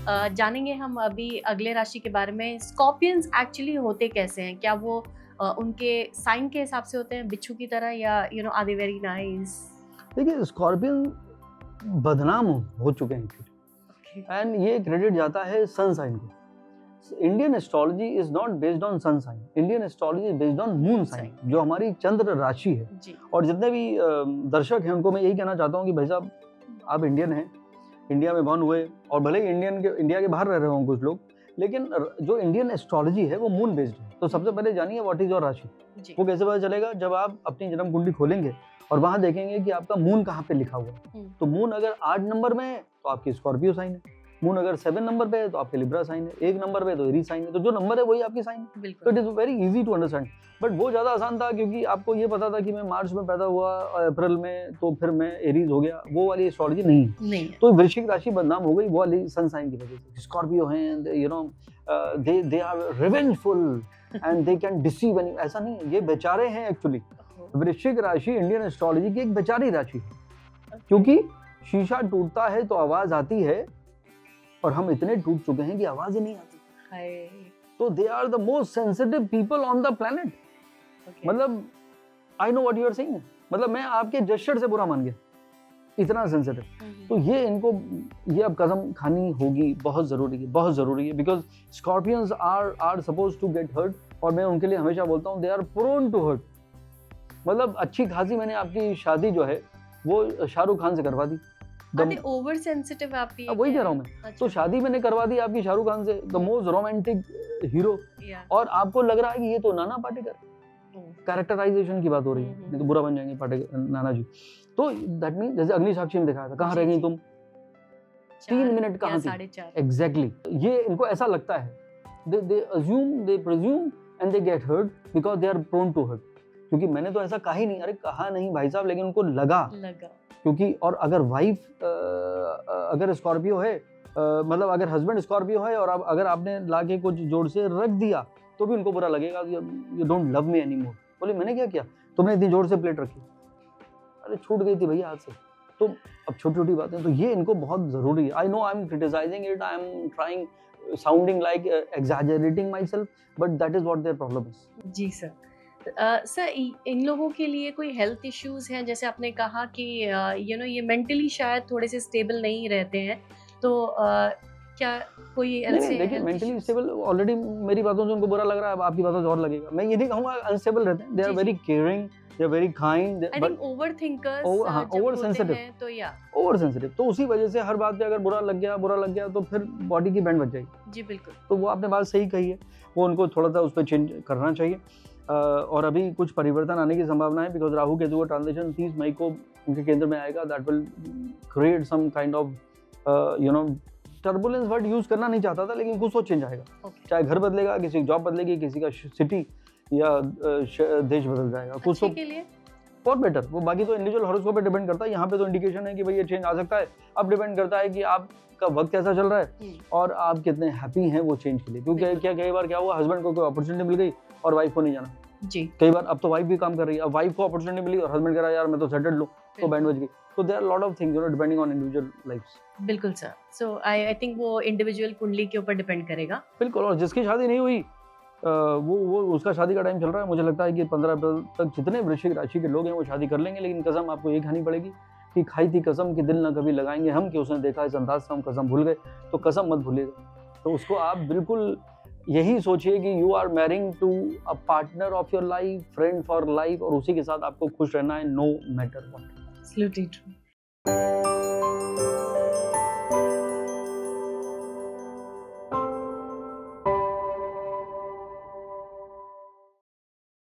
जानेंगे हम अभी अगले राशि के बारे में। स्कॉर्पियंस एक्चुअली होते कैसे हैं? क्या वो उनके साइन के हिसाब से होते हैं बिच्छू की तरह, या आर दे वेरी नाइस? देखिए, स्कॉर्पियन बदनाम हो चुके हैं एंड ये क्रेडिट जाता है सन साइन को। Indian astrology is not based on sun sign, Indian astrology is based on moon sign, जो हमारी चंद्र राशि है जी। और जितने भी दर्शक हैं उनको मैं यही कहना चाहता हूँ कि भाई साहब, आप इंडियन हैं, इंडिया में बॉर्न हुए, और भले ही इंडिया के बाहर रह रहे हों कुछ लोग, लेकिन जो इंडियन एस्ट्रोलॉजी है वो मून बेस्ड है। तो सबसे पहले जानिए व्हाट इज योर राशि। वो कैसे पता चलेगा? जब आप अपनी जन्म कुंडली खोलेंगे और वहां देखेंगे कि आपका मून कहाँ पे लिखा हुआ है। तो मून अगर 8 नंबर में है तो आपकी स्कॉर्पियो साइन है, मून अगर 7 नंबर पे है तो आपके लिब्रा साइन है, 1 नंबर पे तो एरीज साइन है। तो जो नंबर है वही आपकी साइन है। तो it is very easy to understand. But वो ज्यादा आसान था क्योंकि आपको ये पता था कि मैं मार्च में पैदा हुआ, अप्रैल में, तो फिर मैं एरीज हो गया। वो वाली एस्ट्रोलॉजी नहीं है। तो वृश्चिक राशि बदनाम हो गई वो वाली सन साइन की वजह से। स्कॉर्पियो हैं, they are revengeful and they can deceive any. ऐसा नहीं है, ये बेचारे हैं एक्चुअली। वृश्चिक राशि इंडियन एस्ट्रोलॉजी की एक बेचारी राशि है, क्योंकि शीशा टूटता है तो आवाज आती है, और हम इतने टूट चुके हैं कि आवाज ही नहीं आती। तो they are the most sensitive people on the planet. मतलब I know what you are saying, मतलब मैं आपके जेस्चर से बुरा मान गया, इतना सेंसिटिव। तो ये इनको ये अब कसम खानी होगी, बहुत जरूरी है, बहुत जरूरी है। Because Scorpions are suppose to get hurt, और मैं उनके लिए हमेशा बोलता हूँ they are prone to hurt. मतलब अच्छी खासी मैंने आपकी शादी जो है वो शाहरुख खान से करवा दी। ओवर सेंसिटिव आप भी, वही कह रहा हूँ मैं। अच्छा। तो शादी मैंने करवा दी आपकी शाहरुख खान से, द मोस्ट रोमांटिक हीरो, और आपको लग रहा है कि ये तो नाना पाटेकर। कैरेक्टराइजेशन की बात हो रही है, नहीं तो बुरा बन जाएंगे पाटेकर नाना जी। तो दैट मीन जैसे अग्नि साक्षी में दिखाया था, कहाँ रह गई तुम, 3 मिनट कहाँ थी। एग्जैक्टली, ये इनको ऐसा लगता है, they assume, they presume and they get hurt because they are prone to hurt. क्योंकि मैंने तो ऐसा कहा ही नहीं, अरे कहा नहीं भाई साहब, लेकिन उनको लगा। क्योंकि और अगर वाइफ अगर स्कॉर्पियो है, मतलब अगर हस्बैंड स्कॉर्पियो है और अगर आपने लाके कुछ जोर से रख दिया तो भी उनको बुरा लगेगा, you don't love me anymore. बोले मैंने क्या किया, तुमने इतनी जोर से प्लेट रखी, अरे छूट गई थी भैया हाथ से। तो अब छोटी छोटी बातें, तो ये इनको बहुत जरूरी है। I know I am criticising it, I am trying sounding like exaggerating myself, but that is what their problem is. जी सर। सर, इन लोगों के लिए कोई हेल्थ इश्यूज हैं? जैसे आपने कहा कि ये मेंटली शायद थोड़े से स्टेबल नहीं रहते हैं, तो क्या कोई नहीं, देखिए मेंटली स्टेबल ऑलरेडी मेरी बातों से उनको बुरा लग रहा है, आपकी बातों से और लगेगा। मैं ये नहीं कहूँगा अनस्टेबल रहते हैं, they are very caring, they are very kind, but overthinkers, over sensitive, तो या ओवर सेंसिटिव। तो उसी वजह से हर बात पे अगर बुरा लग गया तो फिर बॉडी की बैंड बज जाएगी। जी बिल्कुल। तो वो आपने बात सही कही है, वो उनको थोड़ा सा उस पर चेंज करना चाहिए। और अभी कुछ परिवर्तन आने की संभावना है, बिकॉज राहु केतु का ट्रांजिशन 30 मई को उनके केंद्र में आएगा। That will create some kind of turbulence. Word use करना नहीं चाहता था, लेकिन कुछ तो चेंज आएगा। चाहे घर बदलेगा, किसी की जॉब बदलेगी, किसी का सिटी या देश बदल जाएगा, कुछ तो फॉर बेटर। वो बाकी तो इंडिविजुअल हॉरोस्कोप पे डिपेंड करता है। यहाँ पे तो इंडिकेशन है कि भाई ये चेंज आ सकता है। अब डिपेंड करता है कि आपका वक्त कैसा चल रहा है और आप कितने हैप्पी हैं वो चेंज के लिए। क्योंकि कई बार क्या हुआ, हस्बैंड को कोई अपॉर्चुनिटी मिल गई और वाइफ को नहीं जाना जी। कई बार अब तो वाइफ भी काम कर रही है, अब वाइफ को अपॉर्चुनिटी मिली और हस्बैंड कह रहा है यार मैं तो सेटल्ड हूं, तो बैंड बज गई। तो there are lot of things depending on individual lifes. बिल्कुल सर। सो आई थिंक वो इंडिविजुअल कुंडली के ऊपर डिपेंड करेगा। बिल्कुल। और जिसकी शादी नहीं हुई वो उसका शादी का टाइम चल रहा है। मुझे लगता है कि 15 अप्रैल तक जितने वृश्चिक राशि के लोग हैं वो शादी कर लेंगे। लेकिन कसम आपको ये खानी पड़ेगी कि खाई थी कसम कि दिल ना कभी लगाएंगे हम, कि उसने देखा इस अंदाज से हम कसम भूल गए। तो कसम मत भूलिएगा। तो उसको आप बिल्कुल यही सोचिए कि you are marrying to a partner of your life, friend for life, और उसी के साथ आपको खुश रहना है, no matter what. Absolutely true.